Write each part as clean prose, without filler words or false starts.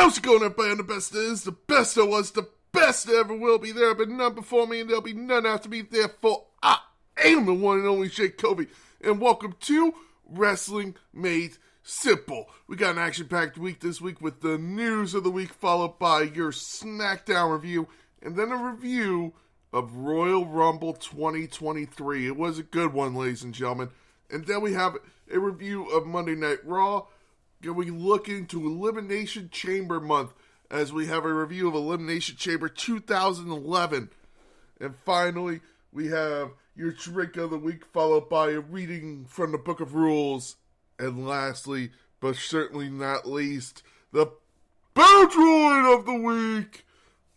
How's it going, everybody? And the best is, the best there was, the best there ever will be. There have been none before me, and there'll be none after me. Therefore, I am the one and only Jake Kobe. And welcome to Wrestling Made Simple. We got an action-packed week this week with the news of the week, followed by your SmackDown review, and then a review of Royal Rumble 2023. It was a good one, ladies and gentlemen. And then we have a review of Monday Night Raw. And we look into Elimination Chamber month as we have a review of Elimination Chamber 2011. And finally, we have your drink of the week, followed by a reading from the Book of Rules. And lastly, but certainly not least, the Patron of the week.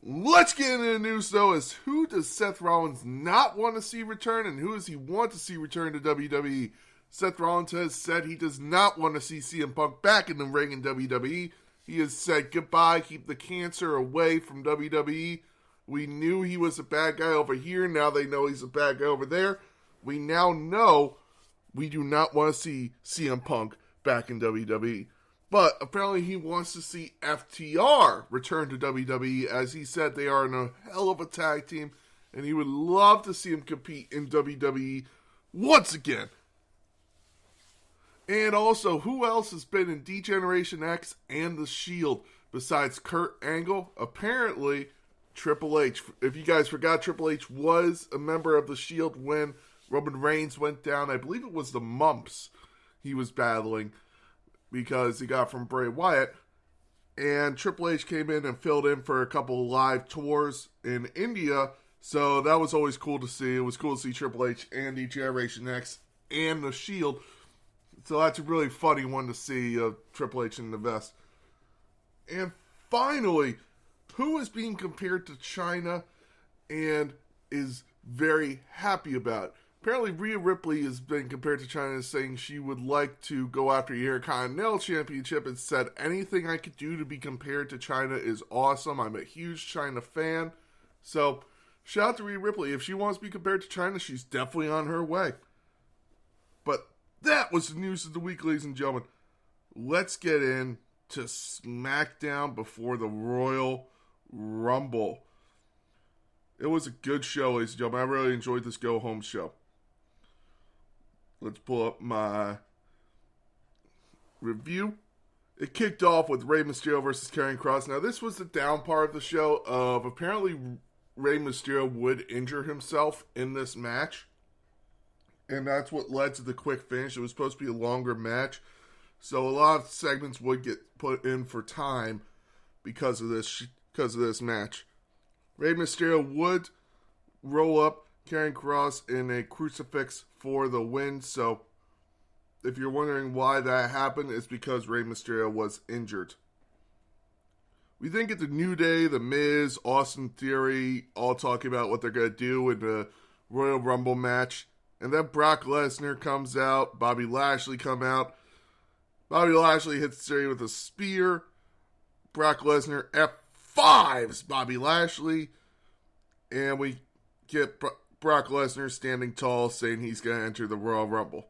Let's get into the news, though, as who does Seth Rollins not want to see return, and who does he want to see return to WWE? Seth Rollins has said he does not want to see CM Punk back in the ring in WWE. He has said goodbye, keep the cancer away from WWE. We knew he was a bad guy over here, now they know he's a bad guy over there. We now know we do not want to see CM Punk back in WWE. But apparently he wants to see FTR return to WWE, as he said they are in a hell of a tag team, and he would love to see him compete in WWE once again. And also, who else has been in D-Generation X and The Shield besides Kurt Angle? Apparently, Triple H. If you guys forgot, Triple H was a member of The Shield when Roman Reigns went down. I believe it was the mumps he was battling because he got from Bray Wyatt. And Triple H came in and filled in for a couple of live tours in India. So that was always cool to see. It was cool to see Triple H and D-Generation X and The Shield. So that's a really funny one to see, Triple H in the vest. And finally, who is being compared to China and is very happy about it? Apparently, Rhea Ripley has been compared to China, saying she would like to go after your Intercontinental Championship, and said anything I could do to be compared to China is awesome. I'm a huge China fan. So, shout out to Rhea Ripley. If she wants to be compared to China, she's definitely on her way. But that was the news of the week, ladies and gentlemen. Let's get into SmackDown before the Royal Rumble. It was a good show, ladies and gentlemen. I really enjoyed this go-home show. Let's pull up my review. It kicked off with Rey Mysterio versus Karrion Kross. Now, this was the down part of the show of apparently Rey Mysterio would injure himself in this match. And that's what led to the quick finish. It was supposed to be a longer match. So a lot of segments would get put in for time because of this match. Rey Mysterio would roll up Karrion Kross in a crucifix for the win. So if you're wondering why that happened, it's because Rey Mysterio was injured. We then get the New Day, The Miz, Austin Theory, all talking about what they're going to do in the Royal Rumble match. And then Brock Lesnar comes out. Bobby Lashley come out. Bobby Lashley hits Theory with a spear. Brock Lesnar F5s Bobby Lashley. And we get Brock Lesnar standing tall, saying he's going to enter the Royal Rumble.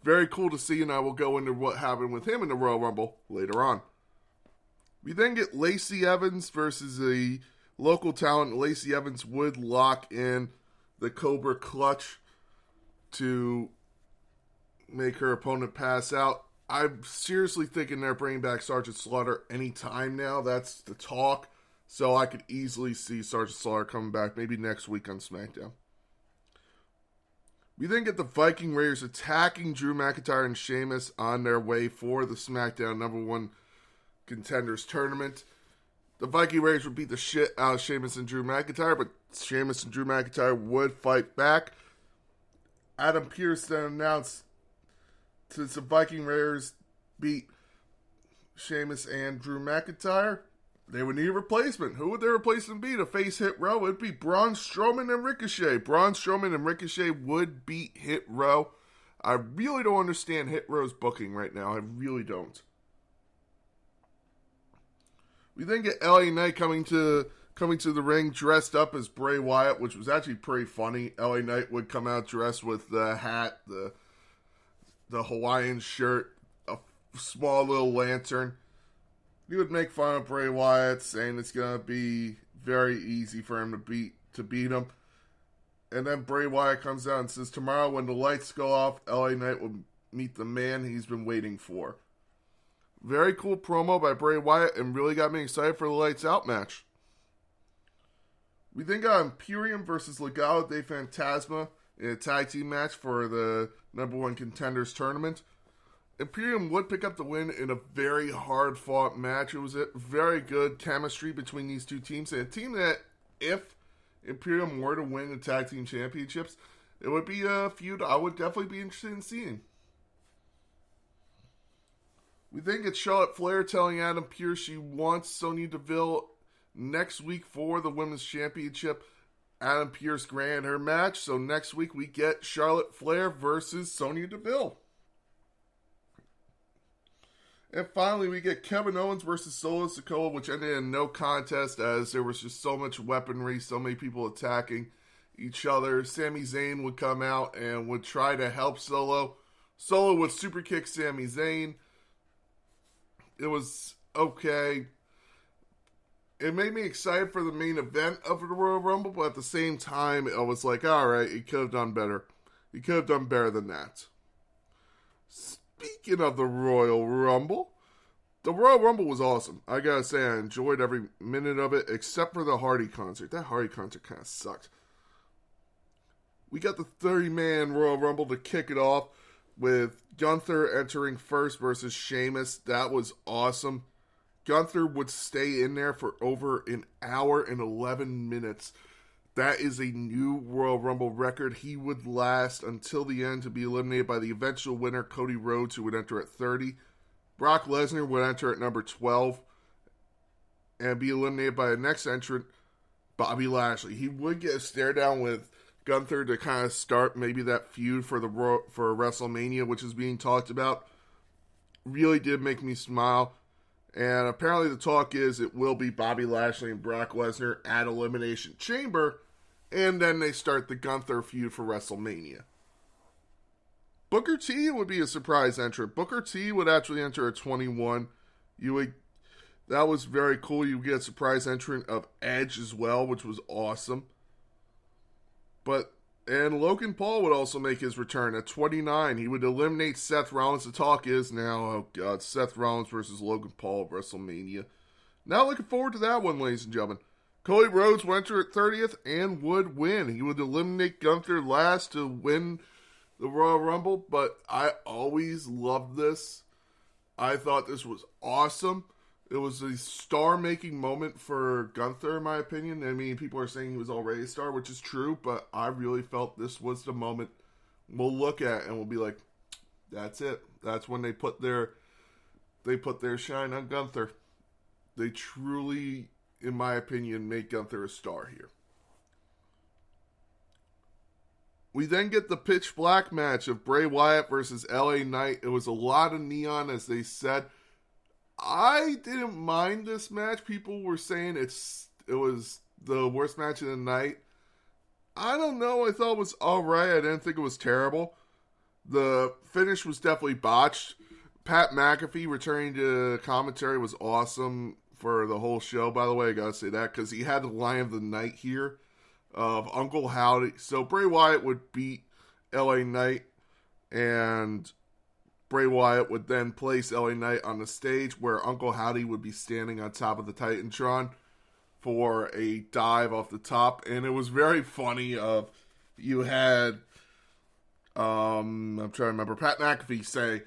Very cool to see, and I will go into what happened with him in the Royal Rumble later on. We then get Lacey Evans versus a local talent. Lacey Evans would lock in the Cobra Clutch to make her opponent pass out. I'm seriously thinking they're bringing back Sergeant Slaughter anytime now. That's the talk. So I could easily see Sergeant Slaughter coming back maybe next week on SmackDown. We then get the Viking Raiders attacking Drew McIntyre and Sheamus on their way for the SmackDown #1 Contenders Tournament. The Viking Raiders would beat the shit out of Sheamus and Drew McIntyre, but Sheamus and Drew McIntyre would fight back. Adam Pearce then announced since the Viking Raiders beat Sheamus and Drew McIntyre, they would need a replacement. Who would their replacement be to face Hit Row? It would be Braun Strowman and Ricochet. Braun Strowman and Ricochet would beat Hit Row. I really don't understand Hit Row's booking right now. I really don't. We then get LA Knight coming to the ring dressed up as Bray Wyatt, which was actually pretty funny. LA Knight would come out dressed with the hat, the Hawaiian shirt, a small little lantern. he would make fun of Bray Wyatt, saying it's gonna be very easy for him to beat him. And then Bray Wyatt comes out and says, tomorrow when the lights go off, LA Knight will meet the man he's been waiting for. Very cool promo by Bray Wyatt and really got me excited for the Lights Out match. We then got Imperium versus Legado de Fantasma in a tag team match for the number one contenders tournament. Imperium would pick up the win in a very hard-fought match. It was a very good chemistry between these two teams. And a team that, if Imperium were to win the tag team championships, it would be a feud I would definitely be interested in seeing. We then get Charlotte Flair telling Adam Pearce she wants Sonya Deville next week for the Women's Championship. Adam Pearce granted her match, so next week we get Charlotte Flair versus Sonya Deville. And finally, we get Kevin Owens versus Solo Sikoa, which ended in no contest as there was just so much weaponry, so many people attacking each other. Sami Zayn would come out and would try to help Solo. Solo would super kick Sami Zayn. It was okay. It made me excited for the main event of the Royal Rumble, but at the same time, I was like, alright, he could have done better. He could have done better than that. Speaking of the Royal Rumble, the Royal Rumble was awesome. I gotta say, I enjoyed every minute of it, except for the Hardy concert. That Hardy concert kind of sucked. We got the 30-man Royal Rumble to kick it off with Gunther entering first versus Sheamus. That was awesome. Gunther would stay in there for over an hour and 11 minutes. That is a new Royal Rumble record. He would last until the end to be eliminated by the eventual winner, Cody Rhodes, who would enter at 30. Brock Lesnar would enter at number 12 and be eliminated by the next entrant, Bobby Lashley. He would get a stare down with Gunther to kind of start maybe that feud for WrestleMania, which is being talked about. Really did make me smile. And apparently the talk is it will be Bobby Lashley and Brock Lesnar at Elimination Chamber, and then they start the Gunther feud for WrestleMania. Booker T would be a surprise entrant. Booker T would actually enter at 21. That was very cool. You get a surprise entrant of Edge as well, which was awesome. And Logan Paul would also make his return at 29. He would eliminate Seth Rollins. The talk is now, oh God, Seth Rollins versus Logan Paul at WrestleMania. Now looking forward to that one, ladies and gentlemen. Cody Rhodes would enter at 30th and would win. He would eliminate Gunther last to win the Royal Rumble, but I always loved this. I thought this was awesome. It was a star-making moment for Gunther, in my opinion. I mean, people are saying he was already a star, which is true, but I really felt this was the moment we'll look at and we'll be like, that's it. That's when they put their shine on Gunther. They truly, in my opinion, make Gunther a star here. We then get the pitch black match of Bray Wyatt versus LA Knight. It was a lot of neon, as they said. I didn't mind this match. People were saying it was the worst match of the night. I don't know. I thought it was alright. I didn't think it was terrible. The finish was definitely botched. Pat McAfee returning to commentary was awesome for the whole show. By the way, I gotta say that because he had the line of the night here of Uncle Howdy. So Bray Wyatt would beat LA Knight, and Bray Wyatt would then place LA Knight on the stage where Uncle Howdy would be standing on top of the Titantron for a dive off the top. And it was very funny. You had, I'm trying to remember, Pat McAfee say,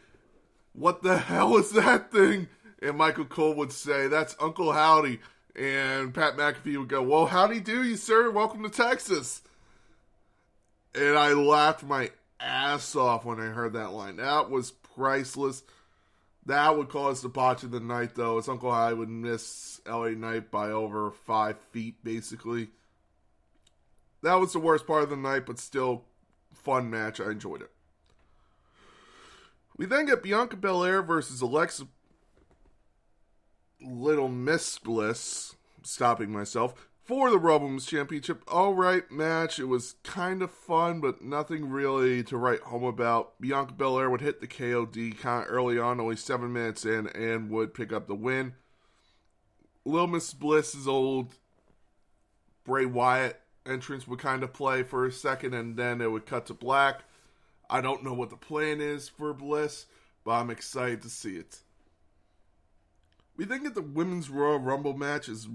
"What the hell is that thing?" And Michael Cole would say, "That's Uncle Howdy." And Pat McAfee would go, "Well, howdy do you, sir? Welcome to Texas." And I laughed my ass off when I heard that line. That was priceless. That would cause the botch of the night, though, as Uncle Howdy would miss LA Knight by over 5 feet, basically. That was the worst part of the night, but still fun match. I enjoyed it. We then get Bianca Belair versus Alexa Little Miss Bliss, stopping myself, for the Raw Women's Championship. Alright match. It was kind of fun, but nothing really to write home about. Bianca Belair would hit the KOD kind of early on, only 7 minutes in, and would pick up the win. Little Miss Bliss's old Bray Wyatt entrance would kind of play for a second, and then it would cut to black. I don't know what the plan is for Bliss, but I'm excited to see it. We think that the Women's Royal Rumble match is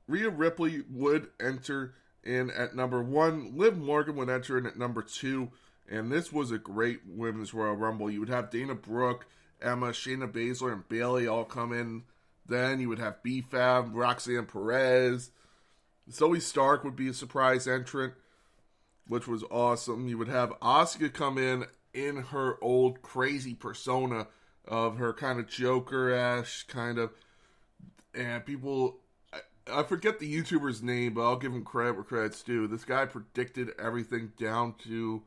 Rhea Ripley would enter in at number 1. Liv Morgan would enter in at number 2. And this was a great Women's Royal Rumble. You would have Dana Brooke, Emma, Shayna Baszler, and Bayley all come in. Then you would have B-Fab, Roxanne Perez. Zoe Stark would be a surprise entrant, which was awesome. You would have Asuka come in her old crazy persona of her kind of Joker-ash kind of. And people, I forget the YouTuber's name, but I'll give him credit where credit's due. This guy predicted everything down to,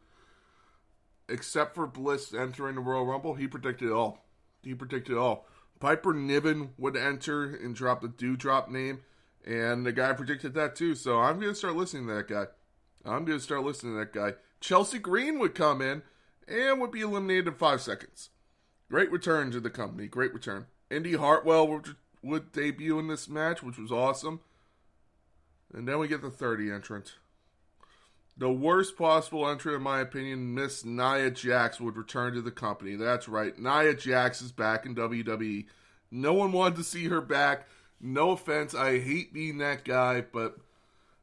except for Bliss entering the Royal Rumble, he predicted it all. Piper Niven would enter and drop the Dewdrop name, and the guy predicted that too, so I'm going to start listening to that guy. Chelsea Green would come in and would be eliminated in 5 seconds. Great return to the company, great return. Indy Hartwell would debut in this match, which was awesome. And then we get the 30 entrant. The worst possible entrant, in my opinion, Miss Nia Jax would return to the company. That's right, Nia Jax is back in WWE. No one wanted to see her back. No offense, I hate being that guy, but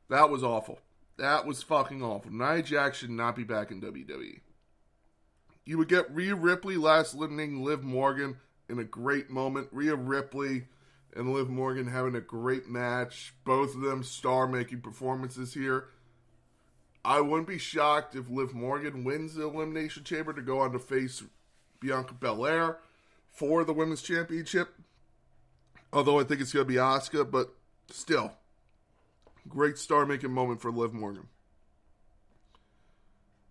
that was awful. That was fucking awful. Nia Jax should not be back in WWE. You would get Rhea Ripley last eliminating Liv Morgan in a great moment. Rhea Ripley and Liv Morgan having a great match. Both of them star-making performances here. I wouldn't be shocked if Liv Morgan wins the Elimination Chamber to go on to face Bianca Belair for the Women's Championship. Although I think it's going to be Asuka, but still. Great star-making moment for Liv Morgan.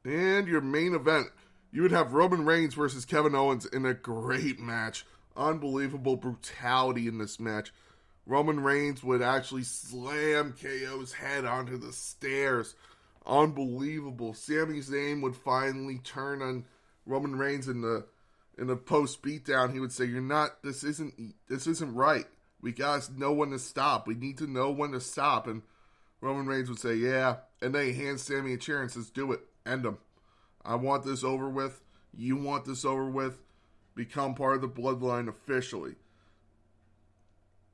And your main event, you would have Roman Reigns versus Kevin Owens in a great match. Unbelievable brutality in this match. Roman Reigns would actually slam KO's head onto the stairs. Unbelievable. Sami Zayn would finally turn on Roman Reigns in the post beatdown. He would say, this isn't right. We gotta know when to stop. We need to know when to stop. And Roman Reigns would say, yeah. And then he hands Sami a chair and says, do it. End him. I want this over with. You want this over with. Become part of the bloodline officially.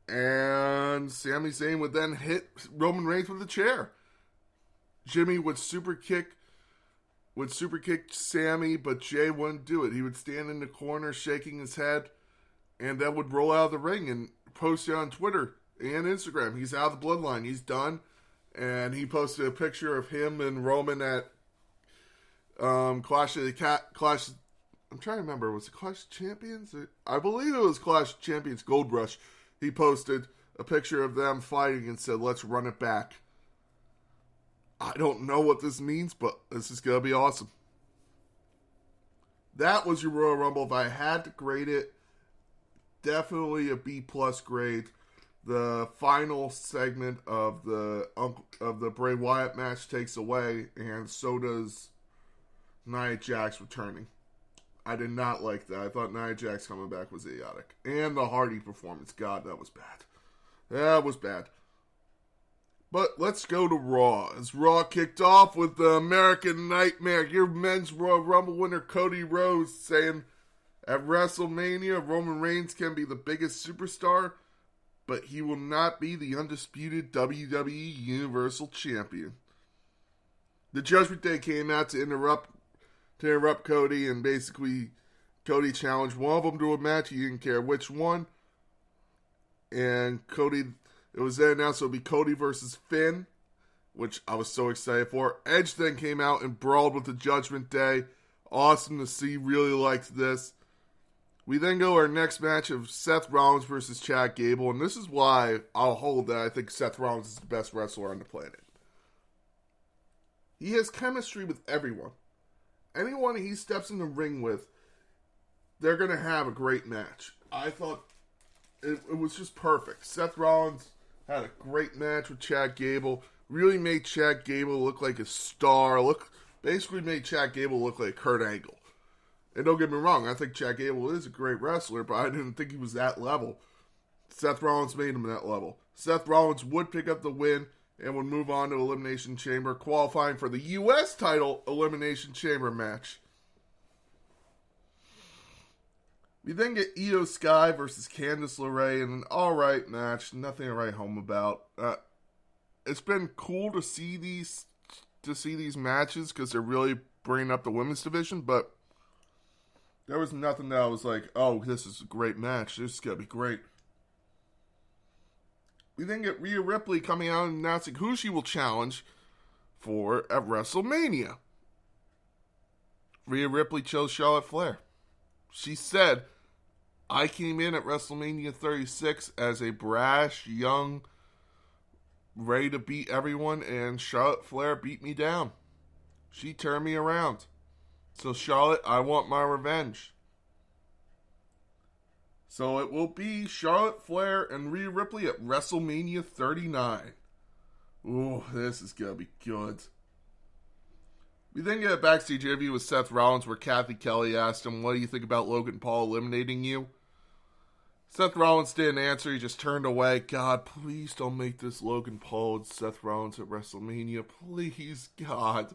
And Sami Zayn would then hit Roman Reigns with a chair. Jimmy would super kick Sami, but Jay wouldn't do it. He would stand in the corner shaking his head, and then would roll out of the ring and post it on Twitter and Instagram. He's out of the bloodline. He's done. And he posted a picture of him and Roman at Clash. I'm trying to remember. Was it Clash of Champions? I believe it was Clash of Champions Gold Rush. He posted a picture of them fighting and said, let's run it back. I don't know what this means, but this is going to be awesome. That was your Royal Rumble. If I had to grade it, definitely a B+ grade. The final segment of the Bray Wyatt match takes away, and so does Nia Jax returning. I did not like that. I thought Nia Jax coming back was idiotic. And the Hardy performance. God, that was bad. That was bad. But let's go to Raw. As Raw kicked off with the American Nightmare, your men's Royal Rumble winner Cody Rhodes saying, at WrestleMania, Roman Reigns can be the biggest superstar, but he will not be the undisputed WWE Universal Champion. The Judgment Day came out to interrupt Cody, and basically Cody challenged one of them to a match. He didn't care which one. And Cody, it was then announced it would be Cody versus Finn, which I was so excited for. Edge then came out and brawled with the Judgment Day. Awesome to see. Really liked this. We then go to our next match of Seth Rollins versus Chad Gable, and this is why I'll hold that I think Seth Rollins is the best wrestler on the planet. He has chemistry with everyone. Anyone he steps in the ring with, they're going to have a great match. I thought it was just perfect. Seth Rollins had a great match with Chad Gable. Really made Chad Gable look like a star. Basically made Chad Gable look like Kurt Angle. And don't get me wrong, I think Chad Gable is a great wrestler, but I didn't think he was that level. Seth Rollins made him that level. Seth Rollins would pick up the win and would move on to Elimination Chamber, qualifying for the U.S. title Elimination Chamber match. We then get Io Sky versus Candice LeRae in an alright match. Nothing to write home about. It's been cool to see these matches because they're really bringing up the women's division, but there was nothing that I was like, oh, this is a great match. This is going to be great. We then get Rhea Ripley coming out and announcing who she will challenge for at WrestleMania. Rhea Ripley chose Charlotte Flair. She said, I came in at WrestleMania 36 as a brash, young, ready to beat everyone, and Charlotte Flair beat me down. She turned me around. So Charlotte, I want my revenge. So it will be Charlotte Flair and Rhea Ripley at WrestleMania 39. Ooh, this is going to be good. We then get a backstage interview with Seth Rollins where Kathy Kelly asked him, what do you think about Logan Paul eliminating you? Seth Rollins didn't answer. He just turned away. God, please don't make this Logan Paul and Seth Rollins at WrestleMania. Please, God.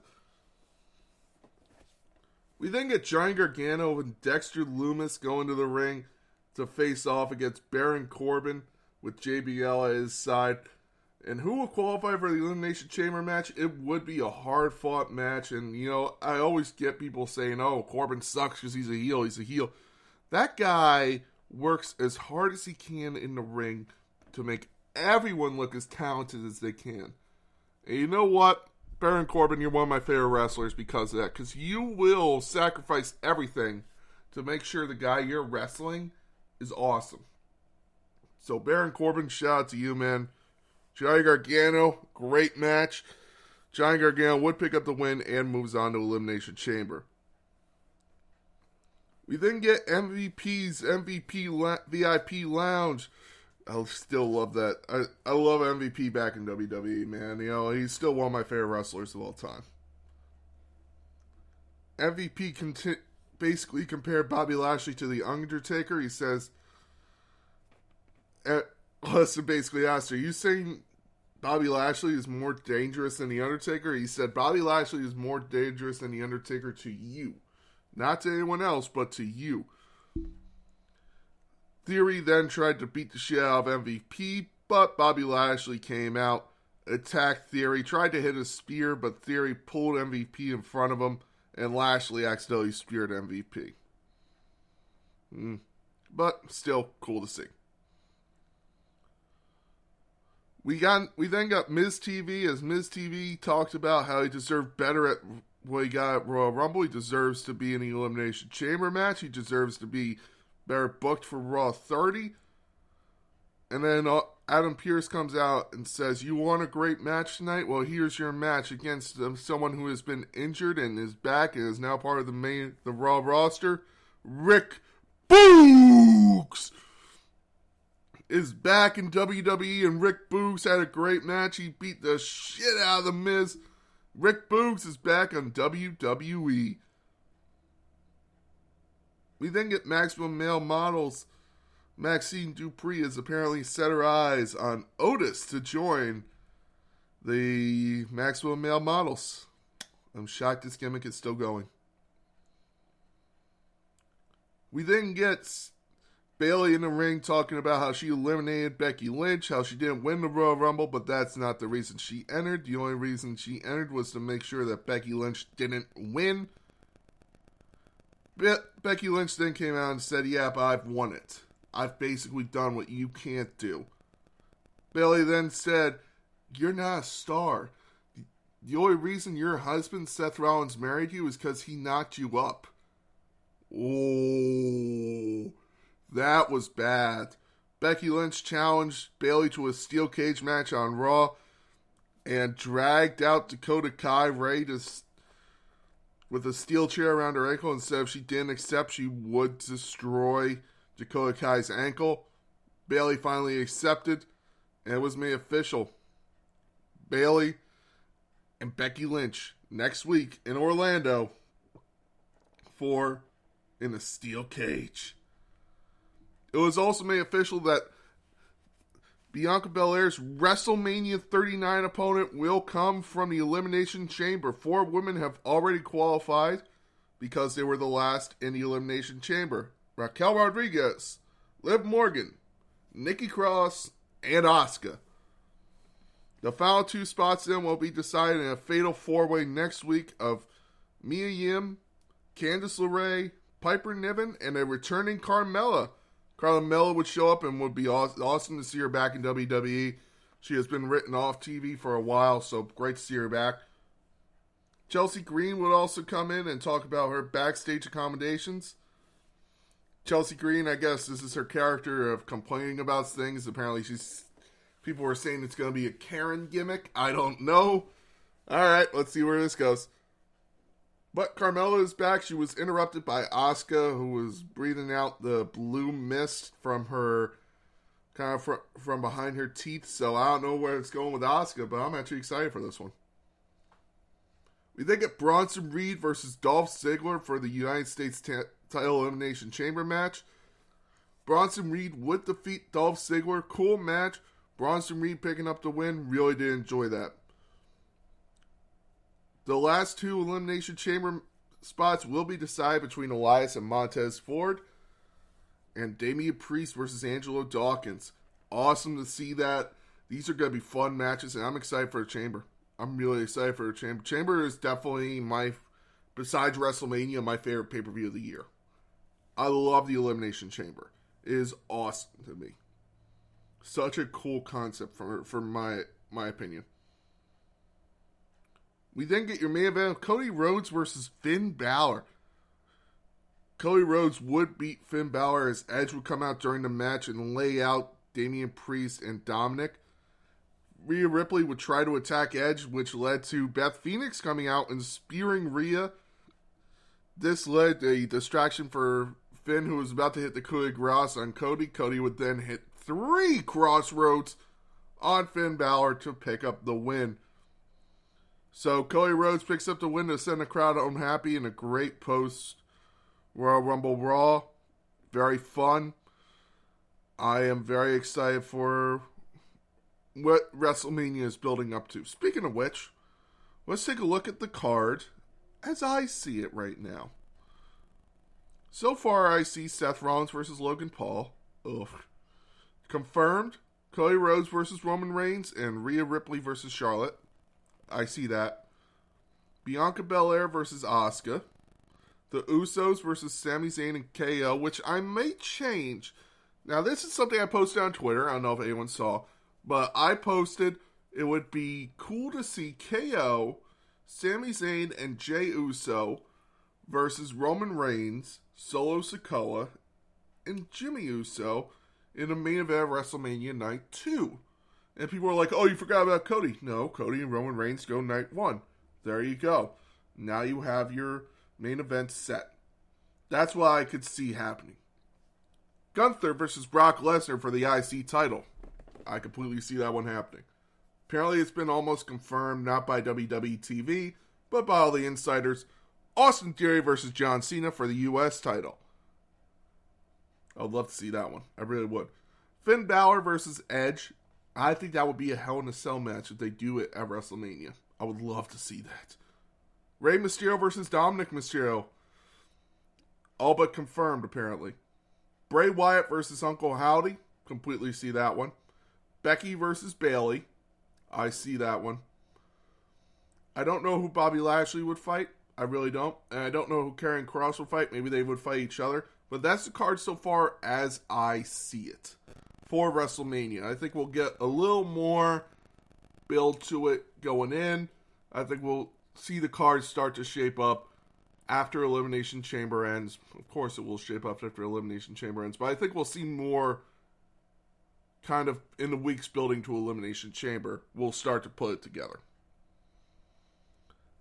We then get Johnny Gargano and Dexter Lumis going to the ring to face off against Baron Corbin with JBL at his side. And who will qualify for the Elimination Chamber match? It would be a hard-fought match. And, you know, I always get people saying, oh, Corbin sucks because he's a heel. He's a heel. That guy works as hard as he can in the ring to make everyone look as talented as they can. And you know what? Baron Corbin, you're one of my favorite wrestlers because of that. Because you will sacrifice everything to make sure the guy you're wrestling is awesome. So Baron Corbin, shout out to you, man. Johnny Gargano, great match. Johnny Gargano would pick up the win and moves on to Elimination Chamber. We then get MVP's VIP Lounge. I still love that. I love MVP back in WWE, man. You know, he's still one of my favorite wrestlers of all time. MVP basically compared Bobby Lashley to The Undertaker. He says, Lesnar basically asked, are you saying Bobby Lashley is more dangerous than The Undertaker? He said, Bobby Lashley is more dangerous than The Undertaker to you. Not to anyone else, but to you. Theory then tried to beat the shit out of MVP, but Bobby Lashley came out, attacked Theory, tried to hit a spear, but Theory pulled MVP in front of him, and Lashley accidentally speared MVP. But still cool to see. We then got Miz TV, as Miz TV talked about how he deserved better at what he got at Royal Rumble. He deserves to be in the Elimination Chamber match. He deserves to be better booked for Raw 30. And then Adam Pearce comes out and says, you want a great match tonight? Well, here's your match against someone who has been injured and is back and is now part of the Raw roster. Rick Boogs is back in WWE, and Rick Boogs had a great match. He beat the shit out of The Miz. Rick Boogs is back on WWE. We then get Maximum Male Models. Maxine Dupree has apparently set her eyes on Otis to join the Maximum Male Models. I'm shocked this gimmick is still going. We then get Bayley in the ring talking about how she eliminated Becky Lynch, how she didn't win the Royal Rumble, but that's not the reason she entered. The only reason she entered was to make sure that Becky Lynch didn't win. Becky Lynch then came out and said, yeah, but I've won it. I've basically done what you can't do. Bayley then said, you're not a star. The only reason your husband, Seth Rollins, married you is because he knocked you up. Oh, that was bad. Becky Lynch challenged Bayley to a steel cage match on Raw and dragged out Dakota Kai with a steel chair around her ankle and said if she didn't accept, she would destroy Dakota Kai's ankle. Bayley finally accepted, and it was made official. Bayley and Becky Lynch next week in Orlando in a steel cage. It was also made official that Bianca Belair's WrestleMania 39 opponent will come from the Elimination Chamber. 4 women have already qualified because they were the last in the Elimination Chamber. Raquel Rodriguez, Liv Morgan, Nikki Cross, and Asuka. The final 2 spots then will be decided in a fatal 4-way next week of Mia Yim, Candice LeRae, Piper Niven, and a returning Carmella. Carmella would show up and would be awesome to see her back in WWE. She has been written off TV for a while, so great to see her back. Chelsea Green would also come in and talk about her backstage accommodations. Chelsea Green, I guess this is her character of complaining about things. Apparently people were saying it's going to be a Karen gimmick. I don't know. Alright, let's see where this goes. But Carmella is back. She was interrupted by Asuka, who was breathing out the blue mist from her, kind of from behind her teeth. So I don't know where it's going with Asuka, but I'm actually excited for this one. We then get Bronson Reed versus Dolph Ziggler for the United States title Elimination Chamber match. Bronson Reed would defeat Dolph Ziggler. Cool match. Bronson Reed picking up the win. Really did enjoy that. The last 2 Elimination Chamber spots will be decided between Elias and Montez Ford. And Damian Priest versus Angelo Dawkins. Awesome to see that. These are going to be fun matches, and I'm excited for the Chamber. I'm really excited for the Chamber. Chamber is definitely besides WrestleMania, my favorite pay-per-view of the year. I love the Elimination Chamber. It is awesome to me. Such a cool concept for my opinion. We then get your main event of Cody Rhodes versus Finn Balor. Cody Rhodes would beat Finn Balor as Edge would come out during the match and lay out Damian Priest and Dominic. Rhea Ripley would try to attack Edge, which led to Beth Phoenix coming out and spearing Rhea. This led to a distraction for Finn, who was about to hit the coup de grace on Cody. Cody would then hit 3 crossroads on Finn Balor to pick up the win. So Cody Rhodes picks up the win to send the crowd home happy in a great post-Royal Rumble Raw. Very fun. I am very excited for what WrestleMania is building up to. Speaking of which, let's take a look at the card as I see it right now. So far, I see Seth Rollins versus Logan Paul. Ugh. Confirmed, Cody Rhodes versus Roman Reigns and Rhea Ripley versus Charlotte. I see that. Bianca Belair versus Asuka. The Usos versus Sami Zayn and KO, which I may change. Now, this is something I posted on Twitter. I don't know if anyone saw. But I posted it would be cool to see KO, Sami Zayn, and Jey Uso versus Roman Reigns, Solo Sikoa, and Jimmy Uso in the main event of WrestleMania Night 2. And people were like, oh, you forgot about Cody. No, Cody and Roman Reigns go Night 1. There you go. Now you have your main event set. That's what I could see happening. Gunther versus Brock Lesnar for the IC title. I completely see that one happening. Apparently it's been almost confirmed, not by WWE TV, but by all the insiders. Austin Theory versus John Cena for the US title. I would love to see that one. I really would. Finn Balor versus Edge. I think that would be a Hell in a Cell match if they do it at WrestleMania. I would love to see that. Rey Mysterio versus Dominic Mysterio. All but confirmed, apparently. Bray Wyatt versus Uncle Howdy. Completely see that one. Becky versus Bayley. I see that one. I don't know who Bobby Lashley would fight. I really don't. And I don't know who Karrion Kross would fight. Maybe they would fight each other. But that's the card so far as I see it for WrestleMania. I think we'll get a little more build to it going in. I think we'll see the cards start to shape up after Elimination Chamber ends. Of course it will shape up after Elimination Chamber ends. But I think we'll see more kind of in the weeks building to Elimination Chamber. We'll start to put it together.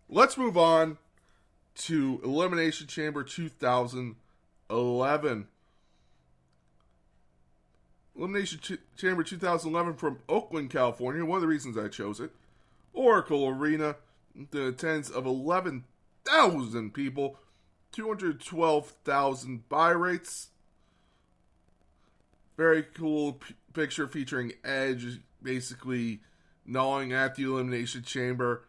Let's move on to Elimination Chamber 2011. Elimination Chamber 2011 from Oakland, California. One of the reasons I chose it. Oracle Arena. The attendance of 11,000 people. 212,000 buy rates. Very cool picture featuring Edge basically gnawing at the Elimination Chamber.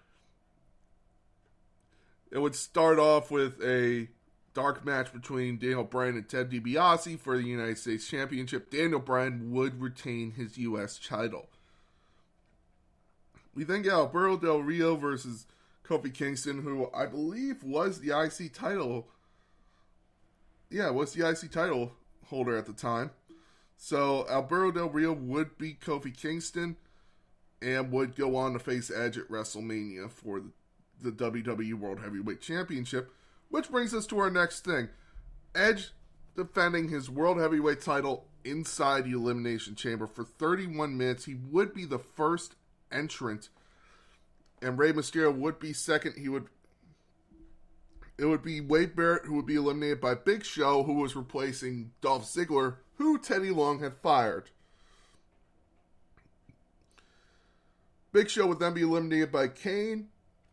It would start off with a dark match between Daniel Bryan and Ted DiBiase for the United States Championship. Daniel Bryan would retain his U.S. title. We then get Alberto Del Rio versus Kofi Kingston, who I believe was the IC title. Yeah, was the IC title holder at the time. So Alberto Del Rio would beat Kofi Kingston and would go on to face Edge at WrestleMania for the WWE World Heavyweight Championship. Which brings us to our next thing. Edge defending his World Heavyweight title inside the Elimination Chamber for 31 minutes. He would be the first entrant, and Rey Mysterio would be second. It would be Wade Barrett who would be eliminated by Big Show, who was replacing Dolph Ziggler, who Teddy Long had fired. Big Show would then be eliminated by Kane.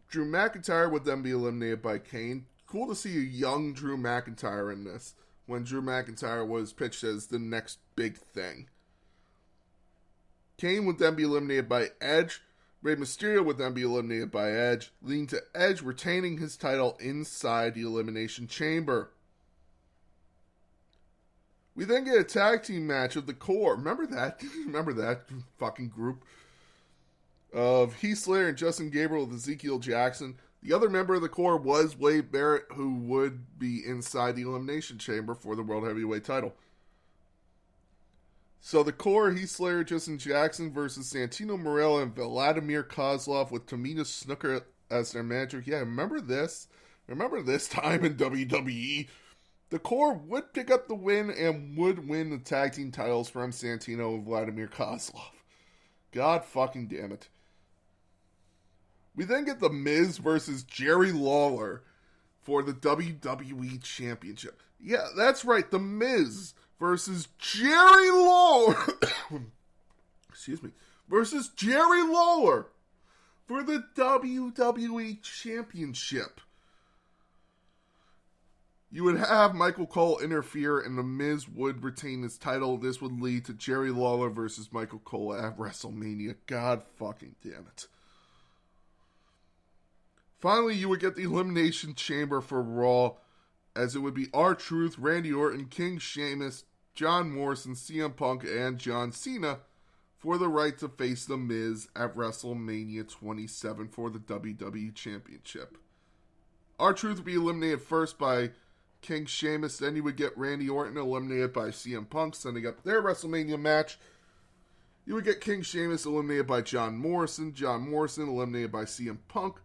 Drew McIntyre would then be eliminated by Kane. Cool to see a young Drew McIntyre in this, when Drew McIntyre was pitched as the next big thing. Kane would then be eliminated by Edge. Rey Mysterio would then be eliminated by Edge, leading to Edge retaining his title inside the Elimination Chamber. We then get a tag team match of the Core. Remember that? Remember that fucking group? Of Heath Slater and Justin Gabriel with Ezekiel Jackson. The other member of the Core was Wade Barrett, who would be inside the Elimination Chamber for the World Heavyweight title. So the Core, Heath Slater, Justin Jackson versus Santino Marella and Vladimir Kozlov with Tamina Snuka as their manager. Yeah, remember this? Remember this time in WWE? The Core would pick up the win and would win the tag team titles from Santino and Vladimir Kozlov. God fucking damn it. We then get The Miz versus Jerry Lawler for the WWE Championship. Yeah, that's right. The Miz versus Jerry Lawler. Excuse me. Versus Jerry Lawler for the WWE Championship. You would have Michael Cole interfere and The Miz would retain his title. This would lead to Jerry Lawler versus Michael Cole at WrestleMania. God fucking damn it. Finally, you would get the Elimination Chamber for Raw, as it would be R-Truth, Randy Orton, King Sheamus, John Morrison, CM Punk, and John Cena for the right to face The Miz at WrestleMania 27 for the WWE Championship. R-Truth would be eliminated first by King Sheamus, then you would get Randy Orton eliminated by CM Punk, sending up their WrestleMania match. You would get King Sheamus eliminated by John Morrison eliminated by CM Punk,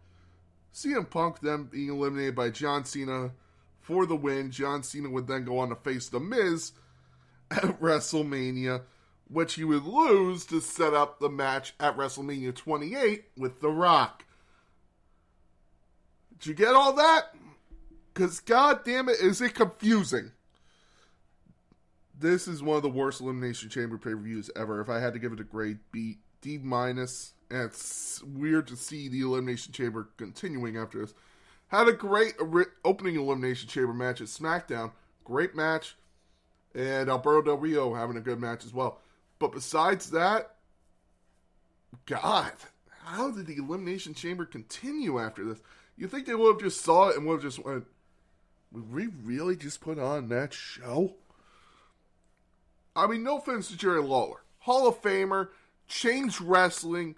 CM Punk then being eliminated by John Cena for the win. John Cena would then go on to face The Miz at WrestleMania, which he would lose to set up the match at WrestleMania 28 with The Rock. Did you get all that? Because god damn it, is it confusing. This is one of the worst Elimination Chamber pay-per-views ever. If I had to give it a grade, B, D-. And it's weird to see the Elimination Chamber continuing after this. Had a great opening Elimination Chamber match at SmackDown. Great match. And Alberto Del Rio having a good match as well. But besides that, God, how did the Elimination Chamber continue after this? You think they would have just saw it and would have just went, would we really just put on that show? I mean, no offense to Jerry Lawler. Hall of Famer, changed wrestling.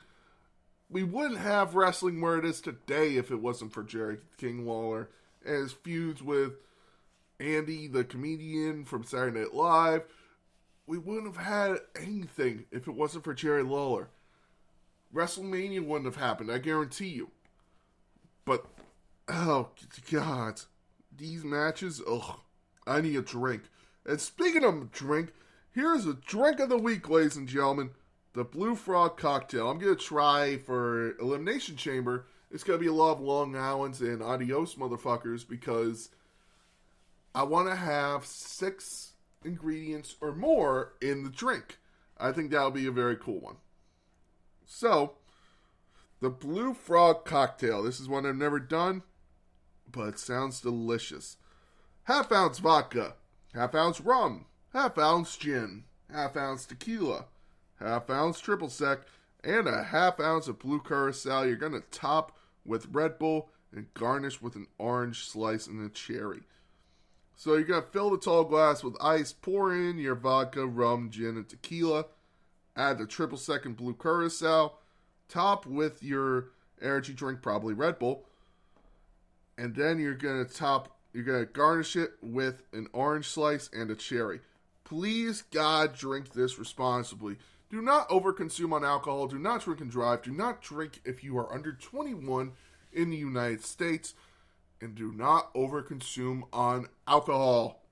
We wouldn't have wrestling where it is today if it wasn't for Jerry King Lawler and his feuds with Andy, the comedian from Saturday Night Live. We wouldn't have had anything if it wasn't for Jerry Lawler. WrestleMania wouldn't have happened, I guarantee you. But, oh, God. These matches, ugh. I need a drink. And speaking of a drink, here's a drink of the week, ladies and gentlemen. The Blue Frog Cocktail. I'm going to try for Elimination Chamber. It's going to be a lot of Long Islands and Adios motherfuckers because I want to have 6 ingredients or more in the drink. I think that'll be a very cool one. So, the Blue Frog Cocktail. This is one I've never done, but it sounds delicious. Half ounce vodka, half ounce rum, half ounce gin, half-ounce tequila, half-ounce triple sec, and a half-ounce of blue curacao. You're going to top with Red Bull and garnish with an orange slice and a cherry. So you're going to fill the tall glass with ice, pour in your vodka, rum, gin, and tequila, add the triple sec and blue curacao, top with your energy drink, probably Red Bull, and then you're going to garnish it with an orange slice and a cherry. Please, God, drink this responsibly. Do not overconsume on alcohol. Do not drink and drive. Do not drink if you are under 21 in the United States. And do not overconsume on alcohol.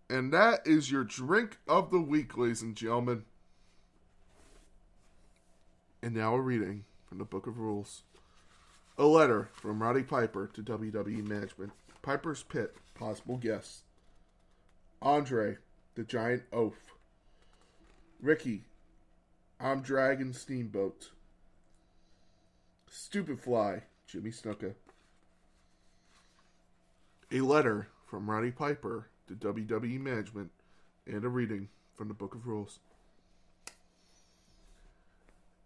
And that is your drink of the week, ladies and gentlemen. And now a reading from the Book of Rules. A letter from Roddy Piper to WWE Management. Piper's Pit, possible guests. Andre, the Giant Oaf. Ricky, I'm Dragon Steamboat. Stupid Fly, Jimmy Snuka. A letter from Roddy Piper to WWE Management, and a reading from the Book of Rules.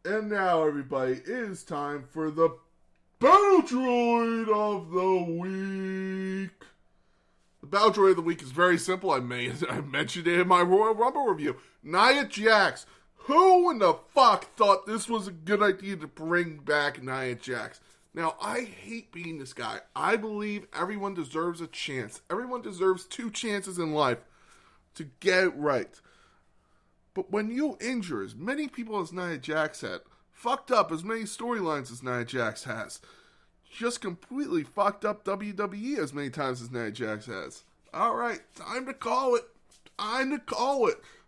And now, everybody, it is time for the Battle Droid of the Week. The Battle Droid of the Week is very simple. I mentioned it in my Royal Rumble review. Nia Jax. Who in the fuck thought this was a good idea to bring back Nia Jax? Now, I hate being this guy. I believe everyone deserves a chance. Everyone deserves 2 chances in life to get it right. But when you injure as many people as Nia Jax had, fucked up as many storylines as Nia Jax has, just completely fucked up WWE as many times as Nia Jax has. Alright, time to call it.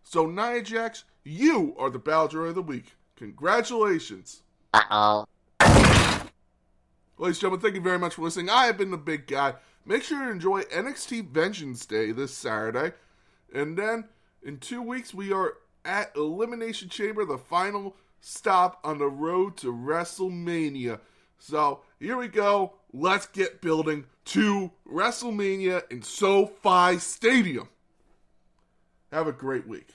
So, Nia Jax, you are the Battle Droid of the Week. Congratulations. Uh-oh. Ladies and gentlemen, thank you very much for listening. I have been the Big Guy. Make sure to enjoy NXT Vengeance Day this Saturday. And then, in 2 weeks, we are at Elimination Chamber, the final stop on the road to WrestleMania. So, here we go. Let's get building to WrestleMania in SoFi Stadium. Have a great week.